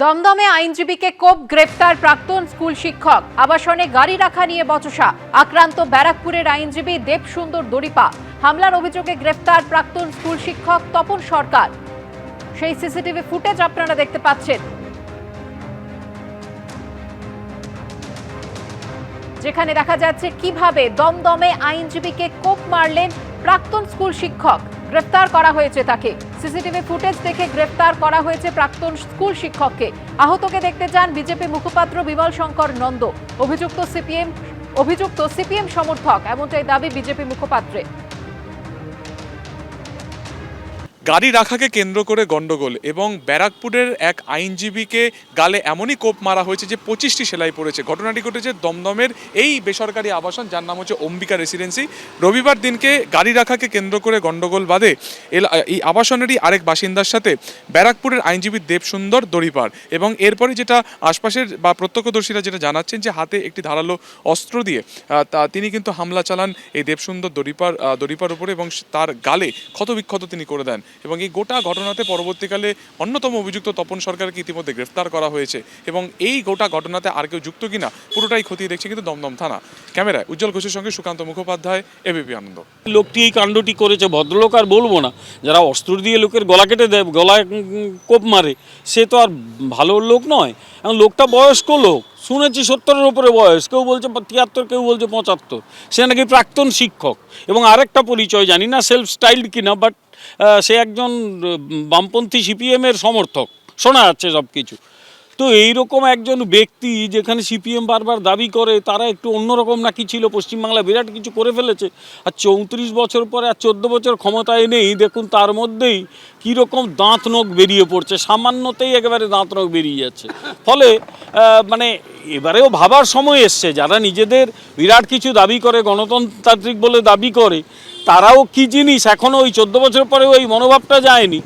দমদমে আইনজীবীকে কোপ, গ্রেফতার প্রাক্তন স্কুল শিক্ষক। আবাসনে গাড়ি রাখা নিয়ে বচসা। আক্রান্ত ব্যারাকপুরের আইনজীবী দেবসুন্দর দড়িপা। হামলার অভিযোগে গ্রেফতার প্রাক্তন স্কুল শিক্ষক তপন সরকার। সেই সিসিটিভি ফুটেজ আপনারা দেখতে পাচ্ছেন, যেখানে দেখা যাচ্ছে কিভাবে দমদমে আইনজীবীকে কোপ মারলেন প্রাক্তন স্কুল শিক্ষক। গ্রেফতার করা হয়েছে তাকে। সিসিটিভি ফুটেজ দেখে গ্রেফতার করা হয়েছে প্রাক্তন স্কুল শিক্ষককে। আহতকে দেখতে যান বিজেপি মুখপাত্র বিমল শঙ্কর নন্দ। অভিযুক্ত সিপিএম সমর্থক, এমনটাই দাবি বিজেপি মুখপাত্রের। গাড়ি রাখাকে কেন্দ্র করে গন্ডগোল এবং ব্যারাকপুরের এক আইনজীবীকে গালে এমনই কোপ মারা হয়েছে যে 25টি সেলাই পড়েছে। ঘটনাটি ঘটেছে দমদমের এই বেসরকারি আবাসন, যার নাম হচ্ছে অম্বিকা রেসিডেন্সি। রবিবার দিনকে গাড়ি রাখাকে কেন্দ্র করে গন্ডগোল বাধে এই আবাসনেরই আরেক বাসিন্দার সাথে ব্যারাকপুরের আইনজীবী দেবসুন্দর দড়িপার। এবং এরপরে যেটা আশপাশের বা প্রত্যক্ষদর্শীরা যেটা জানাচ্ছেন যে হাতে একটি ধারালো অস্ত্র দিয়ে তিনি কিন্তু হামলা চালান এই দেবসুন্দর দড়িপার উপরে এবং তার গালে ক্ষতবিক্ষত তিনি করে দেন। এবং এই গোটা ঘটনাতে পরবর্তীকালে অন্যতম অভিযুক্ত তপন সরকারকে ইতিমধ্যে গ্রেফতার করা হয়েছে। এবং এই গোটা ঘটনাতে আর কেউ যুক্ত কিনা পুরোটাই খতিয়ে দেখছে কিন্তু দমদম থানা। ক্যামেরায় উজ্জ্বল ঘোষের সঙ্গে সুকান্ত মুখোপাধ্যায়, এবিপি আনন্দ। লোকটি এই কাণ্ডটি করেছে, ভদ্রলোক আর বলবো না, যারা অস্ত্র দিয়ে লোকের গলা কেটে দেয়, গলায় কোপ মারে, সে তো আর ভালো লোক নয়। এবং লোকটা বয়স্ক লোক, শুনেছি 70-এর উপরে বয়স, কেউ বলছে 73, কেউ বলছে 75। সে নাকি প্রাক্তন শিক্ষক। এবং আরেকটা পরিচয় জানি না সেলফ স্টাইলড কিনা, বাট সে একজন বামপন্থী সিপিএমের সমর্থক শোনা যাচ্ছে সব কিছু। তো এইরকম একজন ব্যক্তি, যেখানে সিপিএম বারবার দাবি করে তারা একটু অন্যরকম নাকি ছিল, পশ্চিমবাংলায় বিরাট কিছু করে ফেলেছে, আর 34 বছর পরে আর 14 বছর ক্ষমতায় নেই, দেখুন তার মধ্যেই কীরকম দাঁত নখ বেরিয়ে পড়ছে, সামান্যতেই একেবারে দাঁত নখ বেরিয়ে যাচ্ছে। ফলে মানে এবারেও ভাবার সময় এসছে, যারা নিজেদের বিরাট কিছু দাবি করে, গণতান্ত্রিক বলে দাবি করে, তারাও কি জিনিস এখনও ওই 14 বছর পরেও এই মনোভাবটা যায়নি।